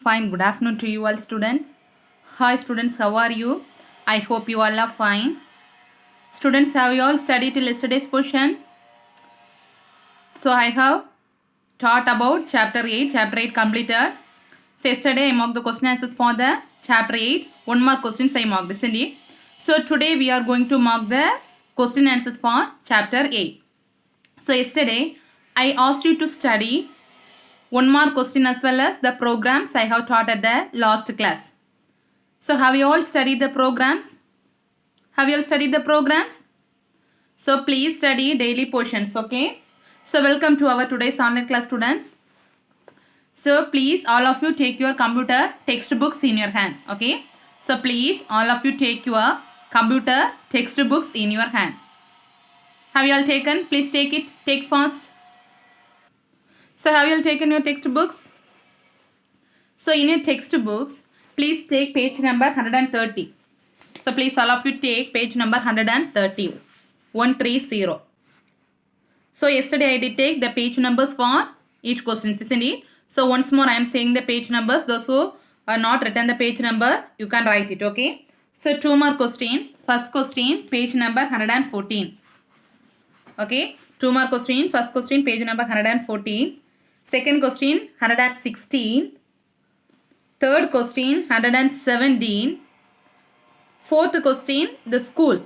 Fine, good afternoon to you all students. Hi students, how are you? I hope you all are fine. Students, have you all studied till yesterday's portion? So I have taught about chapter 8, chapter 8 completed. So yesterday I marked the question answers for the chapter 8. One more questions I marked, isn't it? So today we are going to mark the question answers for chapter 8. So yesterday I asked you to study one more question as well as the programs I have taught at the last class. So have you all studied the programs? Have you all studied the programs? So please study daily portions, okay? So welcome to our today's online class students. So please all of you take your computer textbooks in your hand, okay? So please all of you take your computer textbooks in your hand. Have you all taken? Please take it. Take fast. So have you all taken your textbooks? So in your textbooks, please take page number 130. So please all of you take page number 130. 130. So yesterday I did take the page numbers for each question, isn't it? So once more I am saying the page numbers. Those who are not written the page number, you can write it, okay? So two more question. First question, page number 114. Okay? Two more question. First question, page number 114. Second question, 116. Third question, 117. Fourth question, the school.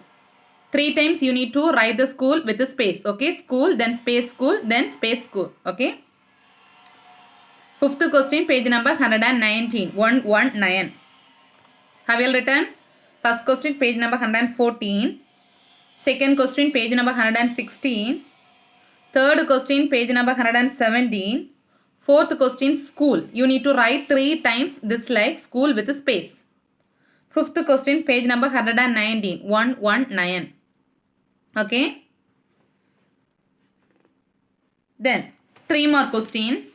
3 times you need to write the school with a space. Okay, school, then space school, then space school. Okay. Fifth question, page number 119. 119. Have you all written? First question, page number 114. Second question, page number 116. Third question, page number 117. Fourth question, school. You need to write 3 times this like school with a space. Fifth question, page number 119. 119. Okay. Then 3 more questions.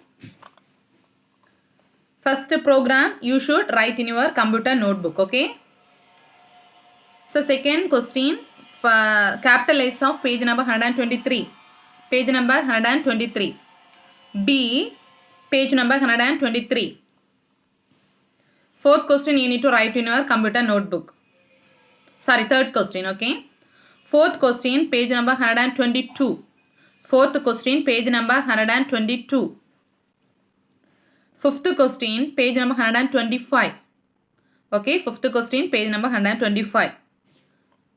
First program you should write in your computer notebook. Okay. So second question, capital S of page number 123. Page number 123. B, page number 123. Fourth question you need to write in your computer notebook. Sorry, third question. Okay. Fourth question, page number 122. Fourth question, page number 122. Fifth question, page number 125. Okay, fifth question, page number 125.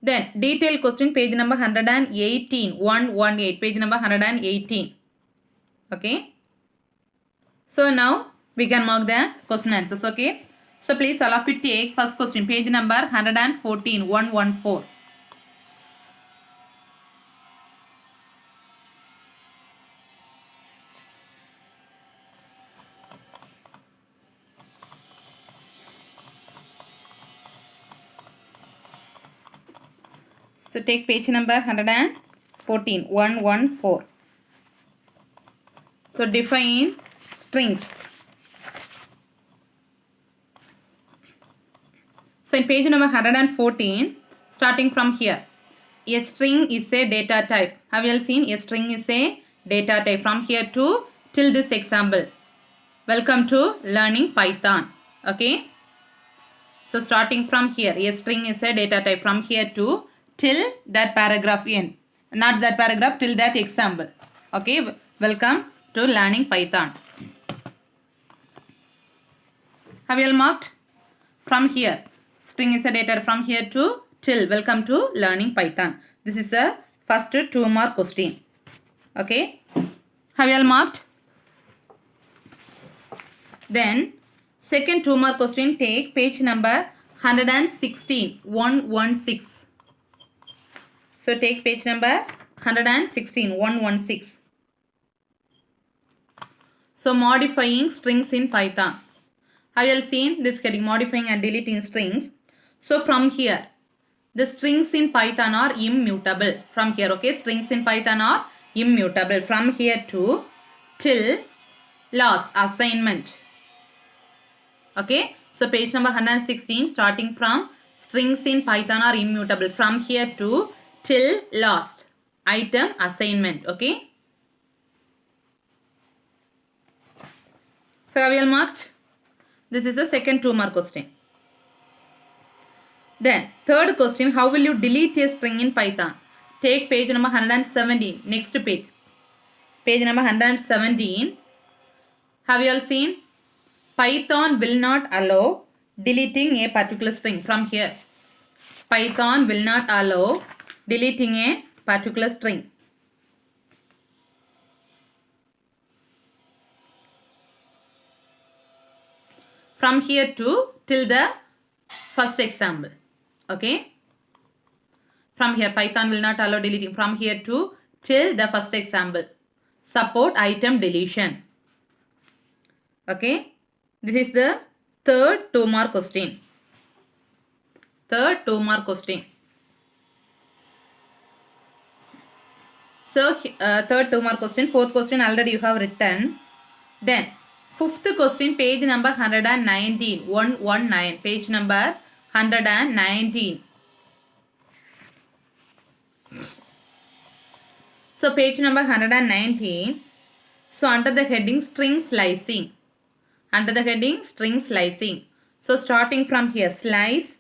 Then, detailed question, page number 118. 118, page number 118. Okay. So, now we can mark the question answers. Okay. So, please all of you take first question, page number 114. 114. So take page number 114. 114. So define strings. So in page number 114, starting from here, a string is a data type. Have you all seen? A string is a data type. From here to till this example. Welcome to learning Python. Okay. So starting from here, a string is a data type. From here to till that paragraph end. Not that paragraph, till that example. Okay. Welcome to learning Python. Have you all marked? From here. String is a data from here to till. Welcome to learning Python. This is the first 2 mark question. Okay. Have you all marked? Then second 2 mark question, take page number 116. 116. So take page number 116. 116. So modifying strings in Python. Have you all seen this heading, modifying and deleting strings? So from here, the strings in Python are immutable. From here, okay, strings in Python are immutable. From here to till last assignment. Okay, so page number 116, starting from strings in Python are immutable. From here to till last item assignment. Okay. So have you all marked? This is the second 2-mark question. Then third question, how will you delete a string in Python? Take page number 117. Next page. Page number 117. Have you all seen? Python will not allow deleting a particular string from here. Python will not allow deleting a particular string. From here to till the first example. Okay. From here, Python will not allow deleting from here to till the first example. Support item deletion. Okay. This is the third 2-mark question. Third 2-mark question. So, third 2-mark question. Fourth question already you have written. Then, fifth question, page number 119. 119. Page number 119. So, page number 119. So, under the heading string slicing. Under the heading string slicing. So, starting from here, slice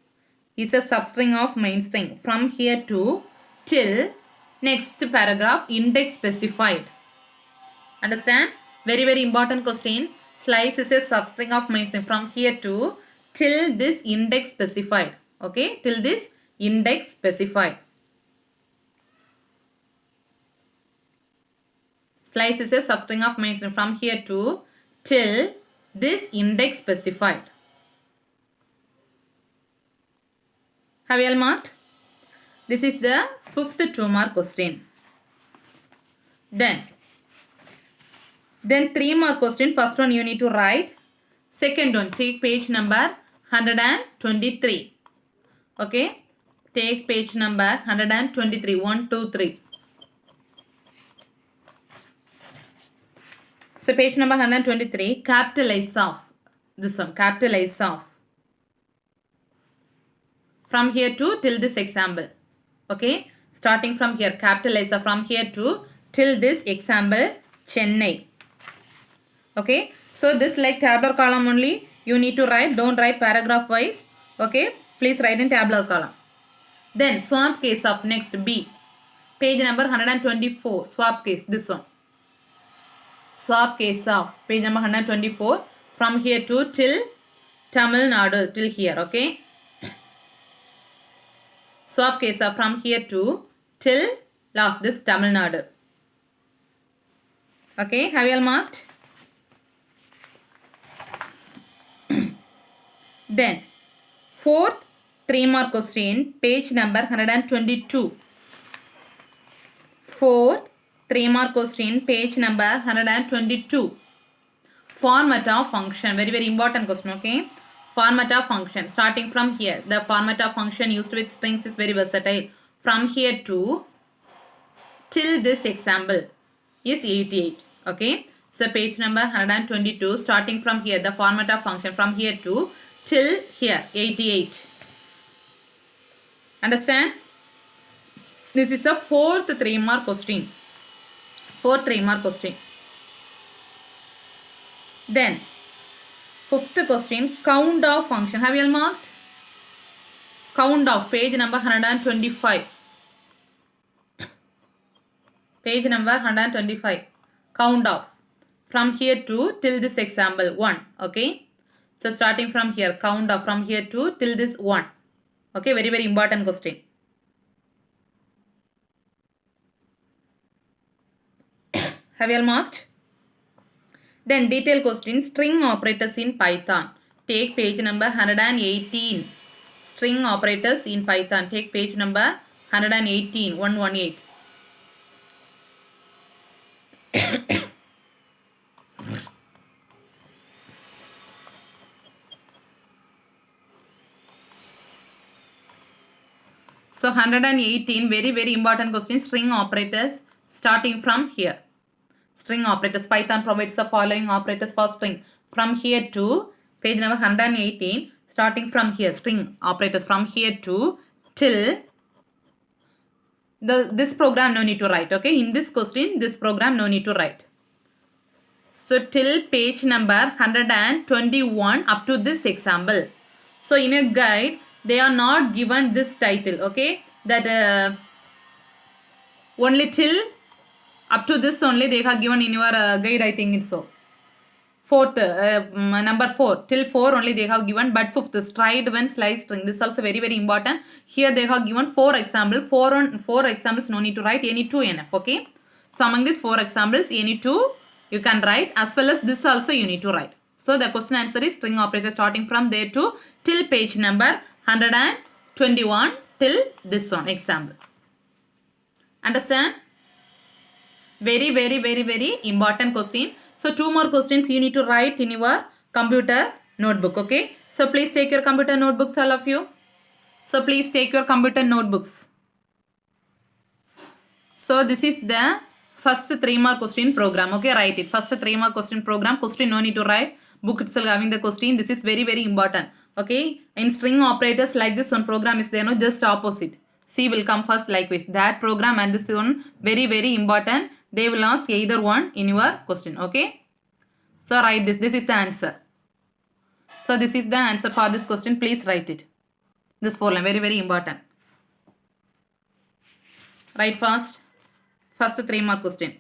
is a substring of main string. From here to till next paragraph, index specified. Understand? Very, very important question. Slice is a substring of main string. From here to till this index specified. Okay? Till this index specified. Slice is a substring of main string. From here to till this index specified. Have you all marked? This is the fifth 2-mark question. Then 3-mark question. First one you need to write. Second one, take page number 123. Okay. Take page number 123. 1, 2, 3. So page number 123, capitalize off. This one, capitalize off. From here to till this example. Okay. Starting from here, capitalize off. From here to till this example, Chennai. Okay. So this like tabular column only you need to write. Don't write paragraph wise. Okay. Please write in tabular column. Then swap case of next B. Page number 124. Swap case. This one. Swap case of page number 124. From here to till Tamil Nadu. Till here. Okay. Swap case of from here to till last this Tamil Nadu. Okay. Have you all marked? Then, fourth 3-mark question, page number 122. Fourth 3-mark question, page number 122. Format of function. Very, very important question, okay? Format of function. Starting from here, the format of function used with strings is very versatile. From here to till this example is 88, okay? So, page number 122, starting from here, the format of function from here to till here 88. Understand? This is the fourth 3-mark question. Fourth 3-mark question. Then fifth question, count of function. Have you all marked? Count of page number 125. Page number 125. Count of from here to till this example 1. Okay. So, starting from here, count off from here to till this 1. Okay, very, very important question. Have you all marked? Then, detailed question, string operators in Python. Take page number 118. String operators in Python. Take page number 118, 118. So 118, very, very important question, string operators starting from here. String operators, Python provides the following operators for string. From here to page number 118, starting from here, string operators from here to till this program no need to write, okay? In this question, this program no need to write. So till page number 121 up to this example. So in a guide, they are not given this title, okay? That only till up to this only they have given in your guide, I think it's so. Fourth, number 4, till 4 only they have given, but fifth, stride when slice string. This is also very, very important. Here they have given 4 examples. 4 examples, no need to write, any 2 enough, okay? So among these 4 examples, any 2 you can write, as well as this also you need to write. So the question answer is string operator starting from there to till page number 121 till this one example. Understand? Very, very, very, very important question. So 2 more questions you need to write in your computer notebook, okay? So please take your computer notebooks, all of you. So please take your computer notebooks. So this is the first 3 mark question program, okay? Write it. First 3 mark question program. Question no need to write. Book itself having the question. This is very, very important, okay? In string operators like this one program is there, no? Just opposite. C will come first likewise. That program and this one very, very important. They will ask either one in your question, okay? So write this. This is the answer. So this is the answer for this question. Please write it. This 4 line, very, very important. Write fast. First 3 mark question.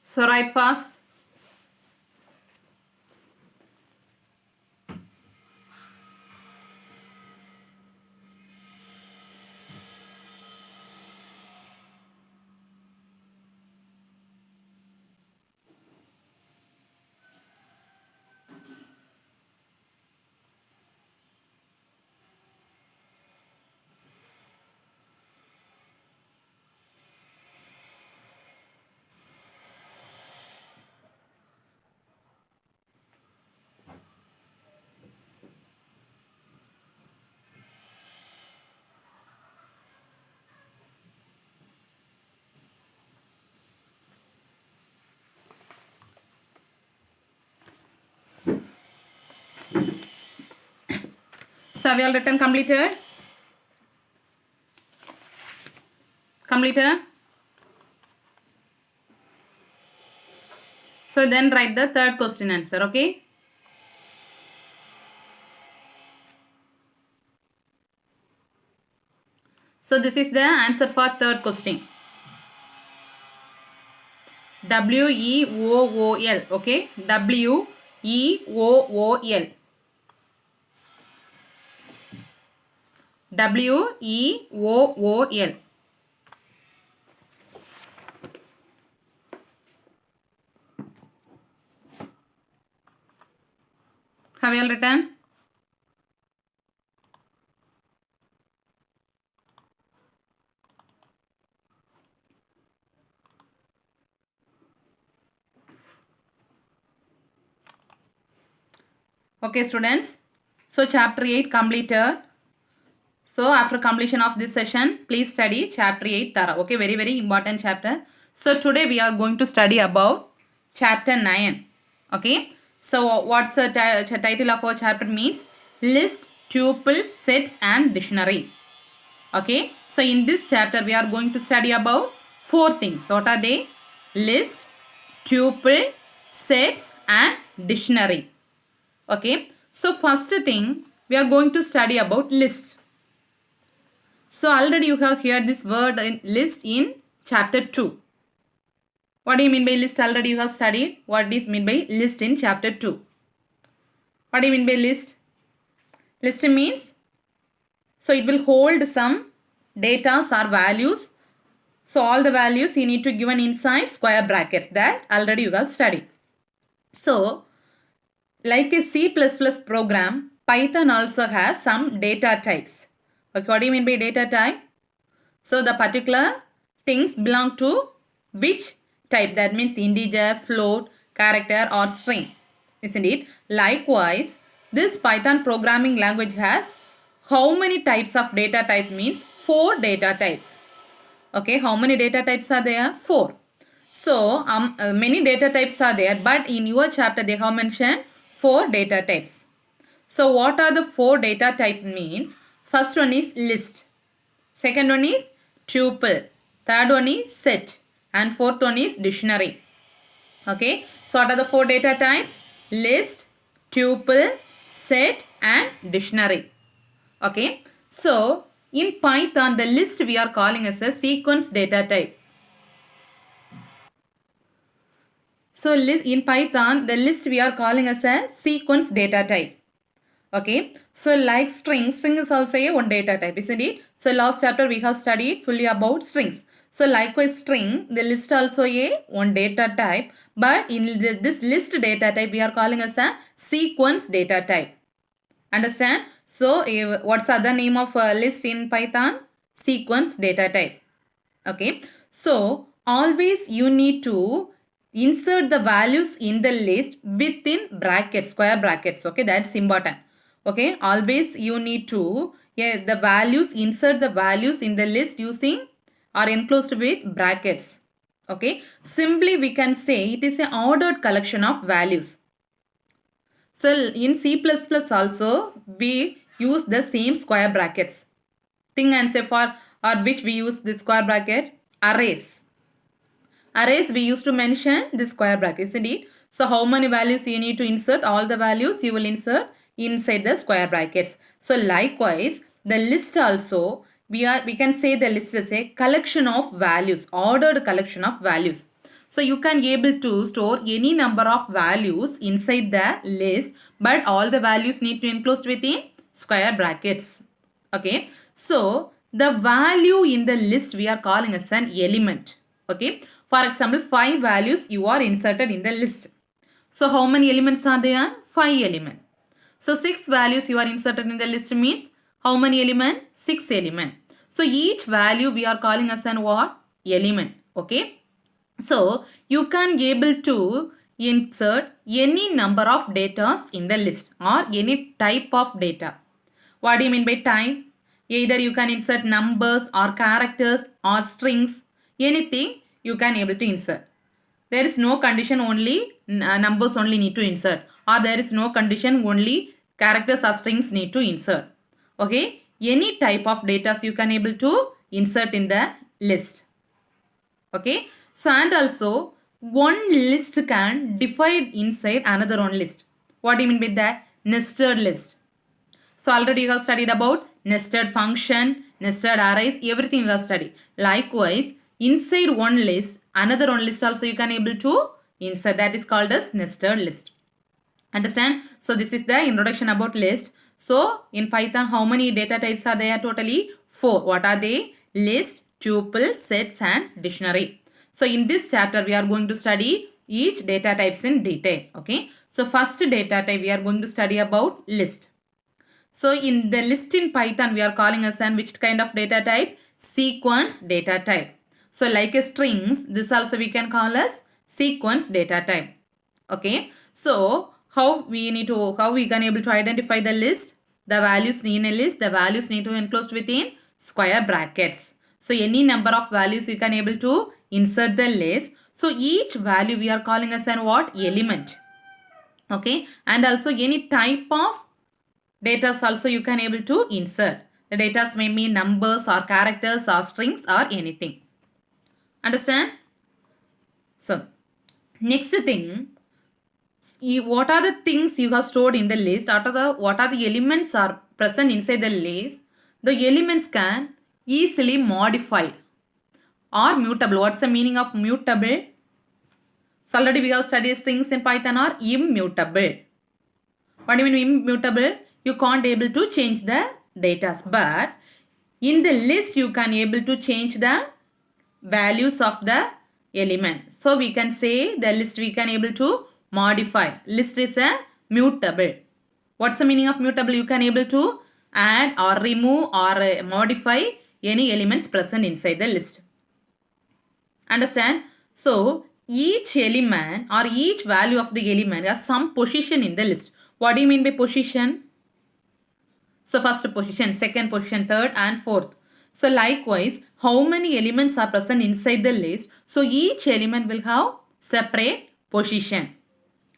So write fast. So have you all written completed? Completed? So then write the third question answer, okay? So this is the answer for third question. W-E-O-O-L, okay? W-E-O-O-L. W-E-O-O-L. Have you all written? Okay, students. So chapter 8 completed. So after completion of this session, please study chapter 8 thorough. Okay, very, very important chapter. So today we are going to study about chapter 9. Okay. So what's the title of our chapter means? List, tuples, sets and dictionary. Okay. So in this chapter we are going to study about 4 things. What are they? List, tuple, sets and dictionary. Okay. So first thing we are going to study about list. So already you have heard this word list in chapter 2. What do you mean by list? Already you have studied what is mean by list in chapter 2. What do you mean by list? List means, so it will hold some data or values So all the values you need to given inside square brackets, that already you have studied. So like a C++ program, Python also has some data types. Okay, what do you mean by data type? So the particular things belong to which type? That means integer, float, character or string. Isn't it? Likewise, this Python programming language has how many types of data type? Means 4 data types. Okay, how many data types are there? 4. So many data types are there, but in your chapter they have mentioned 4 data types. So what are the 4 data type means? First one is list. Second one is tuple. Third one is set. And fourth one is dictionary. Okay. So what are the 4 data types? List, tuple, set and dictionary. Okay. So in Python, the list we are calling as a sequence data type. So in Python, the list we are calling as a sequence data type. Okay. So like string is also a one data type, isn't it? So last chapter we have studied fully about strings. So likewise string, the list also a one data type. But in this list data type, we are calling as a sequence data type. Understand? So what's the other name of list in Python? Sequence data type. Okay. So always you need to insert the values in the list within brackets, square brackets. Okay. That's important. Okay. Always you need to the values, insert the values in the list using or enclosed with brackets. Okay. Simply we can say it is an ordered collection of values. So in C++ also we use the same square brackets. Thing and say for or which we use the square bracket? Arrays. Arrays we used to mention the square bracket, isn't it? So how many values you need to insert? All the values you will insert inside the square brackets. So likewise, the list also we can say the list is a collection of values, ordered collection of values. So you can be able to store any number of values inside the list, but all the values need to enclosed within square brackets. Okay. So the value in the list we are calling as an element. Okay. For example, 5 values you are inserted in the list. So how many elements are there? 5 elements. So 6 values you are inserted in the list means how many elements? 6 elements. So each value we are calling as an what? Element. Okay. So you can be able to insert any number of data in the list or any type of data. What do you mean by type? Either you can insert numbers or characters or strings, anything you can able to insert. There is no condition, only numbers only need to insert, or there is no condition, only characters or strings need to insert. Okay, any type of data you can able to insert in the list. Okay, so and also one list can divide inside another one list. What do you mean by that? Nested list. So already you have studied about nested function, nested arrays, everything you have studied. Likewise, inside one list, another one list also you can able to insert. That is called as nested list. Understand? So this is the introduction about list. So in Python, how many data types are there? Totally 4. What are they? List, tuple, sets and dictionary. So in this chapter, we are going to study each data types in detail. Okay. So first data type, we are going to study about list. So in the list in Python, we are calling as an which kind of data type? Sequence data type. So like a strings, this also we can call as sequence data type. Okay. So how we can able to identify the list? The values in a list, the values need to enclosed within square brackets. So any number of values you can able to insert the list. So each value we are calling as an what? Element. Okay. And also any type of data also you can able to insert. The data may mean numbers or characters or strings or anything. Understand? So next thing, what are the things you have stored in the list? What are the elements are present inside the list? The elements can easily modified or mutable. What's the meaning of mutable? So already we have studied strings in Python are immutable. What do you mean immutable? You can't able to change the data, but in the list you can able to change the values of the element. So we can say the list we can able to modify. List is a mutable. What's the meaning of mutable? You can able to add or remove or modify any elements present inside the list. Understand? So each element or each value of the element has some position in the list. What do you mean by position? So first position, second position, third and fourth. So likewise, how many elements are present inside the list? So each element will have separate position.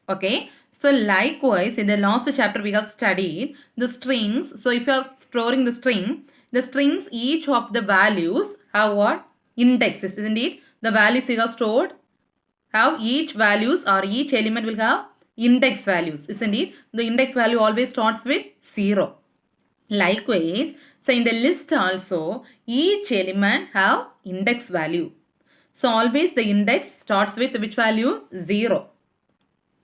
Okay. So likewise, in the last chapter we have studied the strings. So if you are storing the strings, each of the values have what? Indexes, isn't it? The values you have stored have each values or each element will have index values, isn't it? The index value always starts with 0. Likewise, so in the list also, each element have index value. So always the index starts with which value? 0.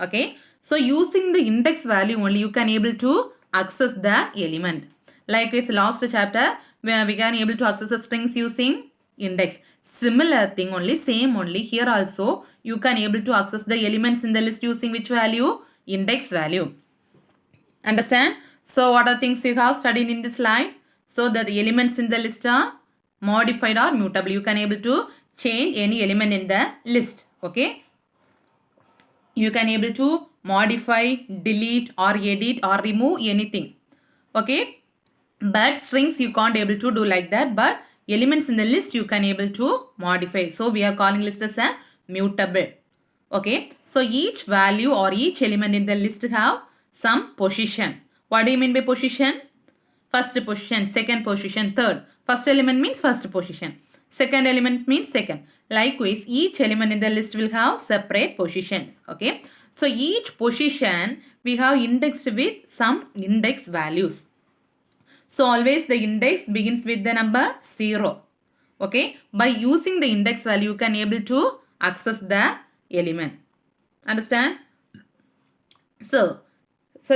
Okay. So using the index value only you can able to access the element. Likewise, last chapter where we can able to access the strings using index. Similar thing only, same only here also you can able to access the elements in the list using which value? Index value. Understand? So what are things you have studied in this slide? So that the elements in the list are modified or mutable. You can able to change any element in the list. Okay. You can able to modify, delete or edit or remove anything. Okay. But strings you can't able to do like that. But elements in the list you can able to modify. So we are calling list as a mutable. Okay. So each value or each element in the list have some position. What do you mean by position? First position, second position, third. First element means first position. Second element means second. Likewise, each element in the list will have separate positions. Okay. So each position we have indexed with some index values. So always the index begins with the number 0. Okay. By using the index value, you can able to access the element. Understand? So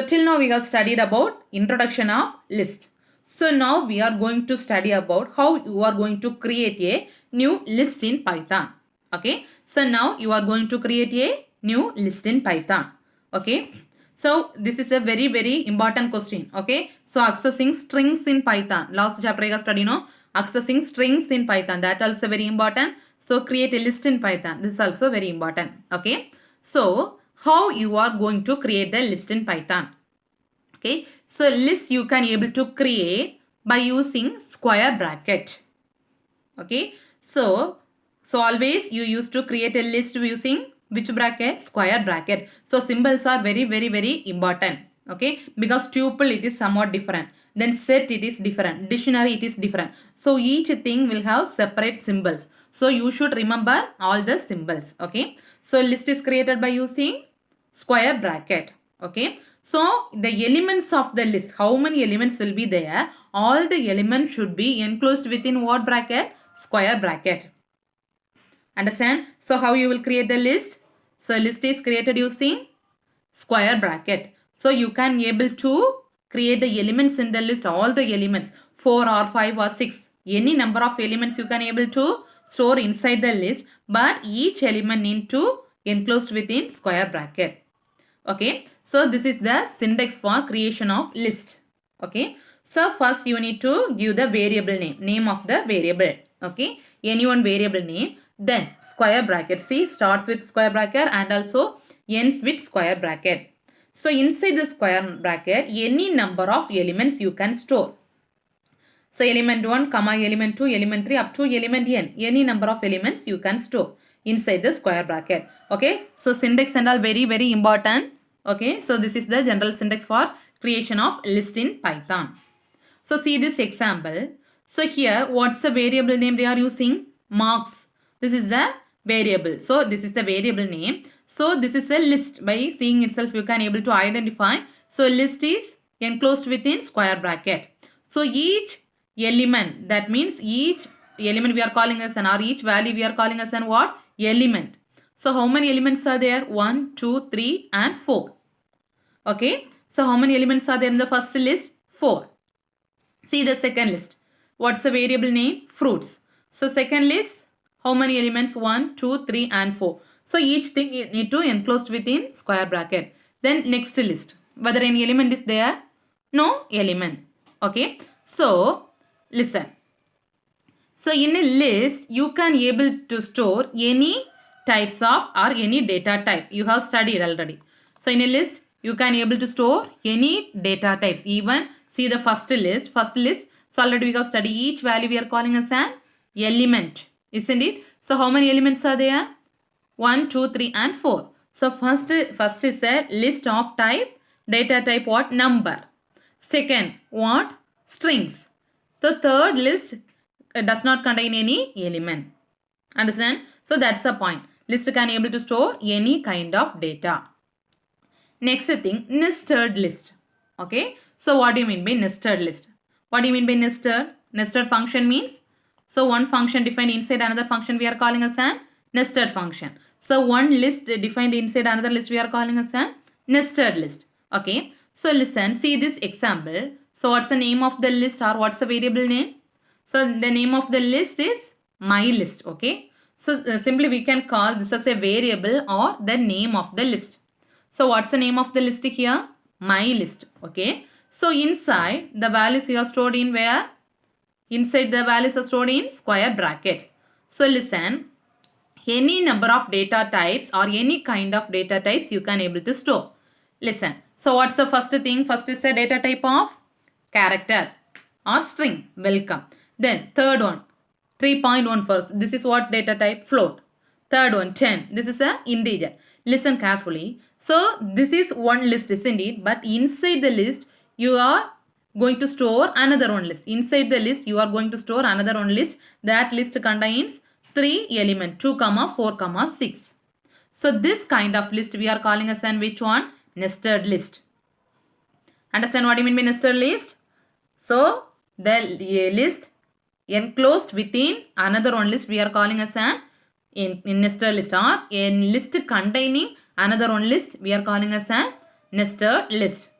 till now we have studied about introduction of list. So now we are going to study about how you are going to create a new list in Python. Okay. So now you are going to create a new list in Python. Okay. So this is a very, very important question. Okay. So accessing strings in Python. Last chapter I have studied, accessing strings in Python. That also very important. So create a list in Python. This is also very important. Okay. So how you are going to create the list in Python. Okay. So list you can able to create by using square bracket. Okay. So always you used to create a list using which bracket? Square bracket. So symbols are very, very, very important. Okay. Because tuple it is somewhat different. Then set it is different. Dictionary it is different. So each thing will have separate symbols. So you should remember all the symbols. Okay. So list is created by using square bracket. Okay. So the elements of the list, how many elements will be there? All the elements should be enclosed within what bracket? Square bracket. Understand? So how you will create the list? So list is created using square bracket. So you can able to create the elements in the list, all the elements, 4 or 5 or 6. Any number of elements you can able to store inside the list, but each element need to enclosed within square bracket. Okay. So this is the syntax for creation of list. Okay. So first you need to give the variable name of the variable. Okay. Any one variable name. Then square bracket. See, starts with square bracket and also ends with square bracket. So inside the square bracket, any number of elements you can store. So element 1, comma element 2, element 3 up to element n. Any number of elements you can store inside the square bracket. Okay. So syntax and all very, very important. Okay. So this is the general syntax for creation of list in Python. So see this example. So here what's the variable name they are using? Marks. This is the variable. So this is the variable name. So this is a list. By seeing itself you can able to identify. So list is enclosed within square bracket. So each element, that means each element we are calling as an, or each value we are calling as an what? Element. So how many elements are there? 1, 2, 3 and 4. Okay. So how many elements are there in the first list? 4. See the second list. What's the variable name? Fruits. So second list, How many elements? 1, 2, 3 and 4. So each thing you need to enclosed within square bracket. Then next list. Whether any element is there? No element. Okay. So listen. So in a list, you can able to store any types of or any data type. You have studied already. So in a list, you can able to store any data types. Even see the first list. So already we have studied each value we are calling as an element. Isn't it? So how many elements are there? 1, 2, 3 and 4. So first is a list of type. Data type what? Number. Second, what? Strings. The third list does not contain any element. Understand? So that's the point. List can able to store any kind of data. Next thing, nested list. Okay. So what do you mean by nested list? What do you mean by nested? Nested function means, so one function defined inside another function we are calling as an nested function. So one list defined inside another list we are calling as a nested list. Okay. So listen, see this example. So what's the name of the list or what's the variable name? So the name of the list is my list. Okay. So simply we can call this as a variable or the name of the list. So what's the name of the list here? My list. Okay. So inside the values you are stored in where? Inside the values are stored in square brackets. So listen, any number of data types or any kind of data types you can able to store. Listen. So what's the first thing? First is a data type of character or string. Welcome. Then third one, 3.1 first. This is what data type? Float. Third one, 10. This is a integer. Listen carefully. So this is one list, isn't it? But inside the list, you are going to store another one list. Inside the list, you are going to store another one list. That list contains 3 elements, 2, 4, 6. So this kind of list we are calling as an which one? Nested list. Understand what I mean by nested list? So the list enclosed within another one list we are calling as an in nested list, or a list containing another one list we are calling as a nested list.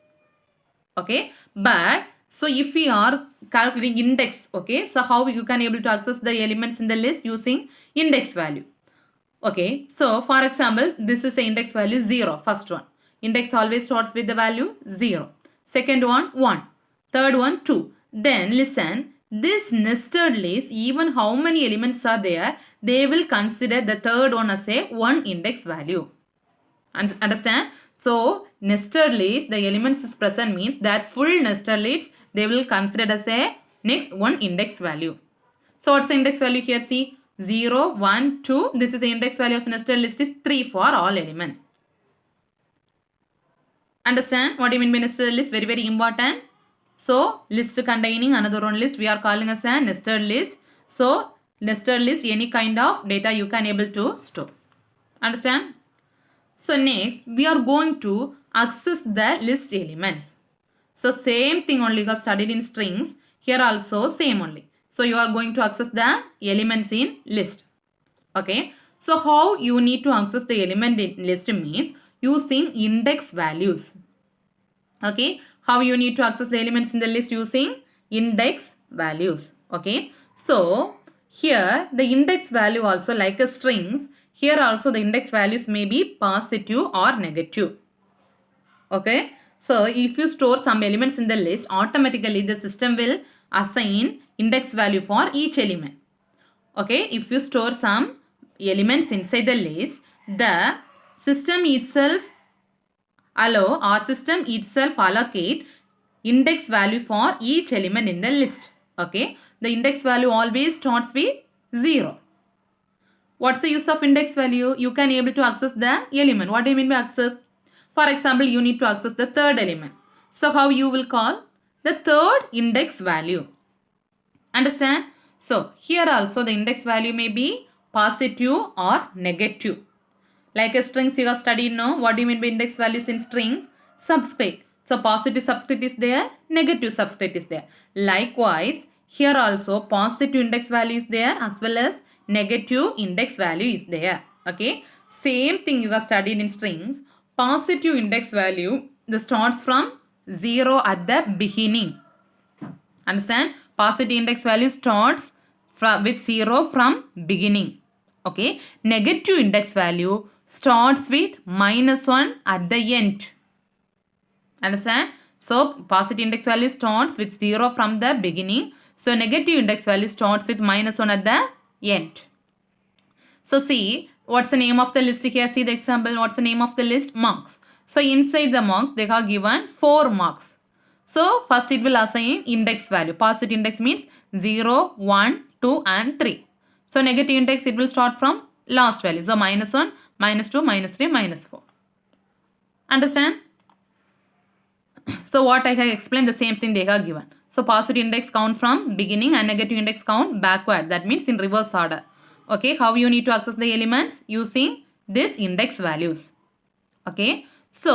Okay. But so if we are calculating index, okay, so how you can able to access the elements in the list using index value. Okay. So for example, this is the index value 0. First one. Index always starts with the value 0. Second one 1. Third one 2. Then listen, this nested list, even how many elements are there, they will consider the third one as a 1 index value. Understand? So nested list, the elements is present means that full nested list they will consider as a next 1 index value. So what's the index value here? See 0, 1, 2. This is the index value of nested list is 3 for all elements. Understand what I mean by nested list? Very, very important. So list containing another one list we are calling as a nested list. So nested list, any kind of data you can able to store. Understand? So next we are going to access the list elements. So same thing only got studied in strings. Here also same only. So you are going to access the elements in list. Okay. So how you need to access the element in list means using index values. Okay. How you need to access the elements in the list using index values. Okay. So here the index value also like a strings. Here also the index values may be positive or negative. Okay. So if you store some elements in the list, automatically the system will assign index value for each element. Okay. If you store some elements inside the list, the system itself allocate index value for each element in the list. Okay. The index value always starts with 0. What's the use of index value? You can able to access the element. What do you mean by access? For example, you need to access the third element. So how you will call? The third index value. Understand? So here also the index value may be positive or negative. Like a strings you have studied now. What do you mean by index values in strings? Subscript. So positive subscript is there, negative subscript is there. Likewise, here also positive index value is there as well as negative index value is there. Okay. Same thing you have studied in strings. Positive index value starts from 0 at the beginning. Understand? Positive index value starts with 0 from beginning. Okay, negative index value starts with -1 at the end. Understand? So positive index value starts with 0 from the beginning. So negative index value starts with -1 at the end. So see, what's the name of the list here? See the example. What's the name of the list? Marks. So inside the marks, they have given 4 marks. So first it will assign index value. Positive index means 0, 1, 2 and 3. So negative index, it will start from last value. So -1, -2, -3, -4. Understand? So what I have explained, the same thing they have given. So positive index count from beginning and negative index count backward. That means in reverse order. Okay, how you need to access the elements? Using this index values. Okay, so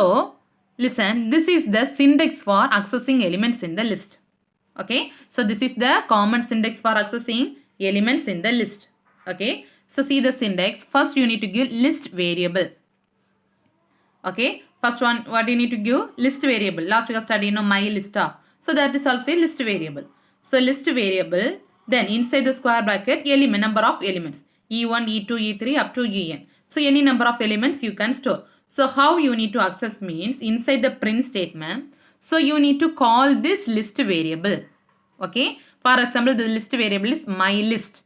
listen, this is the syntax for accessing elements in the list. Okay, so this is the common syntax for accessing elements in the list. Okay, so see the syntax. First you need to give list variable. Okay, first one, what you need to give? List variable. Last we have studied my list. So that is also a list variable. So list variable, then inside the square bracket, element, number of elements. E1, E2, E3 up to En. So any number of elements you can store. So how you need to access means inside the print statement. So you need to call this list variable. Okay. For example, the list variable is my list.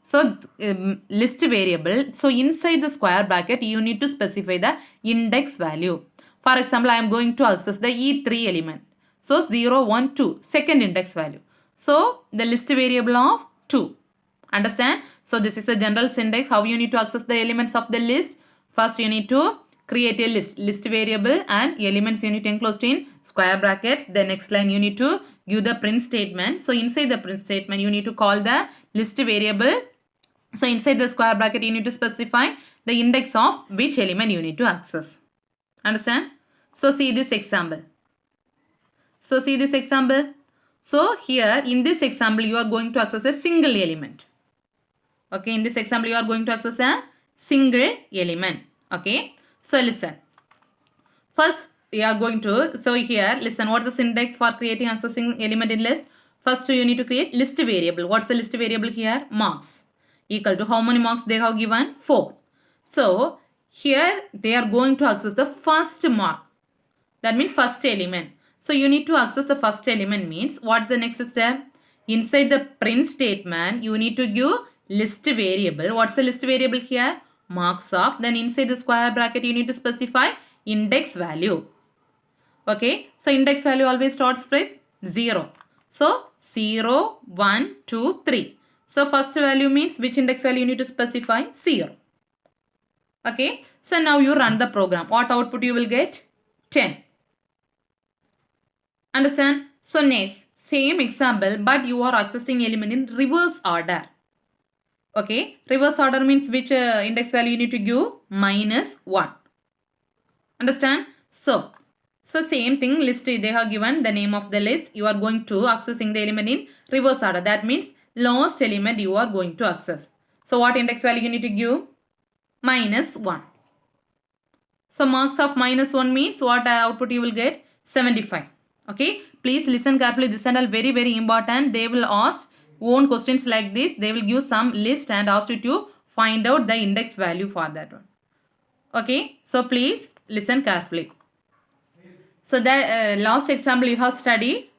So list variable. So inside the square bracket, you need to specify the index value. For example, I am going to access the E3 element. So 0, 1, 2, second index value. So the list variable of 2. Understand? So this is a general syntax. How you need to access the elements of the list. First you need to create a list variable and elements you need to enclosed in square brackets. The next line you need to give the print statement. So inside the print statement you need to call the list variable. So inside the square bracket you need to specify the index of which element you need to access. Understand? So see this example. So see this example. So here in this example you are going to access a single element. Okay, in this example you are going to access a single element. Okay, so listen. First you are going to, so here listen, what's the syntax for creating accessing element in list? First you need to create list variable. What's the list variable here? Marks. Equal to how many marks they have given? 4. So here they are going to access the first mark. That means first element. So you need to access the first element means what's the next step? Inside the print statement you need to give list variable. What's the list variable here? Marks of. Then inside the square bracket you need to specify index value. Okay, so index value always starts with 0. So 0, 1, 2, 3. So first value means which index value you need to specify? 0. Okay, so now you run the program. What output you will get? 10. Understand? So next, same example, but you are accessing element in reverse order. Okay, reverse order means which index value you need to give? -1. Understand? So same thing, list, they have given the name of the list. You are going to accessing the element in reverse order. That means last element you are going to access. So what index value you need to give? -1. So marks of -1 means what output you will get? 75. Okay, please listen carefully. This is all very very important. They will ask own questions like this. They will give some list and ask you to find out the index value for that one. Okay, so please listen carefully. So the last example you have studied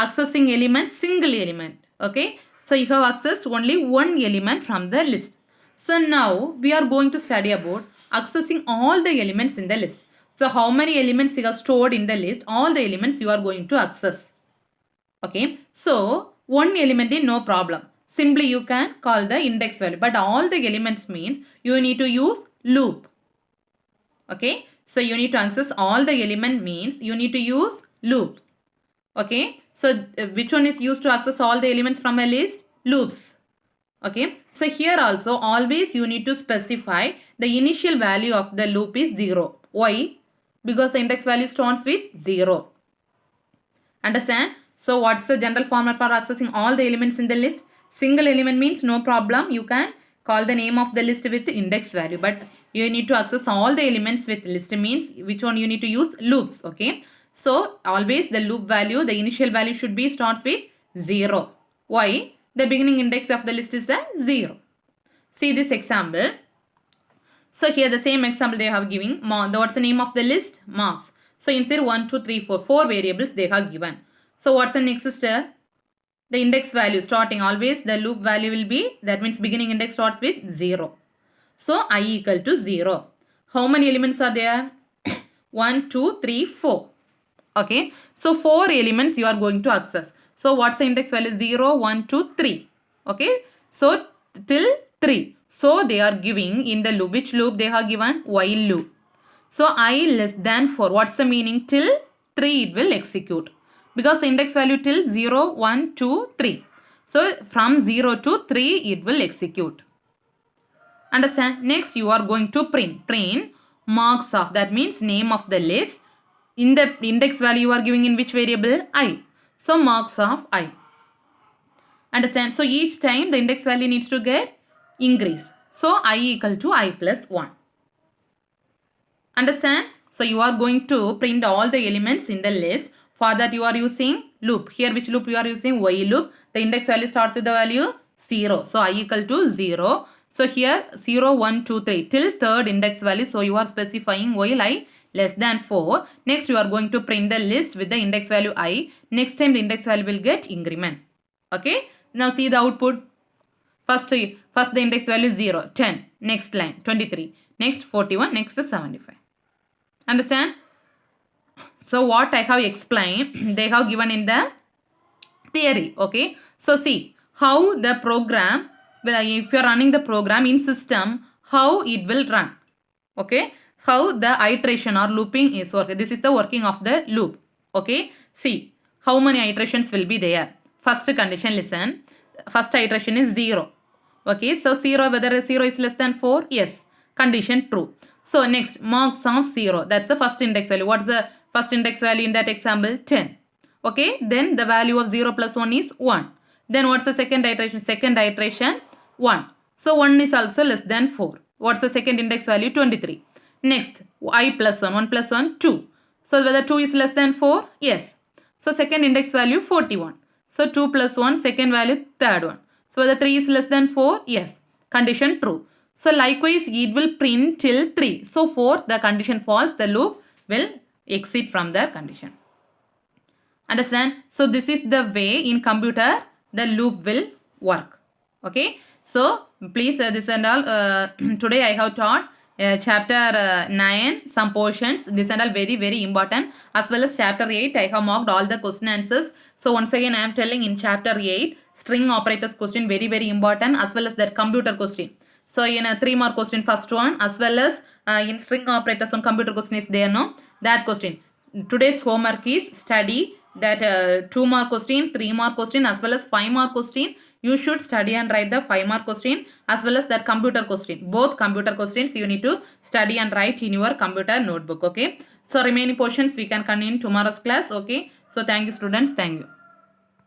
accessing element, single element. Okay, so you have accessed only one element from the list. So now we are going to study about accessing all the elements in the list. So how many elements you have stored in the list? All the elements you are going to access. Okay, so one element is no problem. Simply you can call the index value. But all the elements means you need to use loop. Okay, so you need to access all the element means you need to use loop. Okay, so which one is used to access all the elements from a list? Loops. Okay, so here also always you need to specify the initial value of the loop is 0. Why? Because the index value starts with 0. Understand? So what's the general format for accessing all the elements in the list? Single element means no problem. You can call the name of the list with index value. But you need to access all the elements with list means which one you need to use? Loops. Okay. So always the loop value, the initial value should be starts with 0. Why? The beginning index of the list is the 0. See this example. So here the same example they have given. What's the name of the list? Marks. So inside 1, 2, 3, 4, 4 variables they have given. So what's the next step? The index value starting always the loop value will be, that means beginning index starts with 0. So I equal to 0. How many elements are there? 1, 2, 3, 4. Okay. So 4 elements you are going to access. So what's the index value? 0, 1, 2, 3. Okay. So till 3. So they are giving in the loop. Which loop they have given? While loop. So I less than 4. What's the meaning? Till 3 it will execute. Because the index value till 0, 1, 2, 3. So from 0 to 3 it will execute. Understand? Next you are going to print. Print marks of, that means name of the list. In the index value you are giving in which variable? I. So marks of I. Understand? So each time the index value needs to get increased. So I equal to I plus 1. Understand? So you are going to print all the elements in the list. For that you are using loop. Here which loop you are using? While loop. The index value starts with the value 0. So I equal to 0. So here 0, 1, 2, 3 till third index value. So you are specifying while I less than 4. Next you are going to print the list with the index value I. Next time the index value will get increment. Okay. Now see the output. First the index value is 0, 10. Next line 23. Next 41. Next is 75. Understand? So what I have explained, they have given in the theory. Okay. So see how the program, if you are running the program in system, how it will run. Okay. How the iteration or looping is working. This is the working of the loop. Okay. See how many iterations will be there. First condition, listen. First iteration is 0. Okay. So 0, whether 0 is less than 4? Yes. Condition true. So next marks of 0. That's the first index value. What's the first index value in that example? 10. Okay. Then the value of 0 plus 1 is 1. Then what's the second iteration? Second iteration 1. So 1 is also less than 4. What's the second index value? 23. Next I plus 1. 1 plus 1 2. So whether 2 is less than 4? Yes. So second index value 41. So 2 plus 1 second value third one. So whether 3 is less than 4? Yes. Condition true. So likewise it will print till 3. So 4 the condition false, the loop will exit from the condition. Understand? So this is the way in computer the loop will work. Okay. So please this and all today I have taught chapter 9 some portions. This and all very important, as well as chapter 8 I have marked all the question answers. So once again I am telling in chapter 8 string operators question very important, as well as that computer question. So in a 3 mark question first one, as well as in string operators on computer question is there, no? That question. Today's homework is study that 2 mark question, 3 mark question, as well as 5 mark question. You should study and write the 5 mark question as well as that computer question. Both computer questions you need to study and write in your computer notebook. Okay. So remaining portions we can continue in tomorrow's class. Okay. So thank you students. Thank you.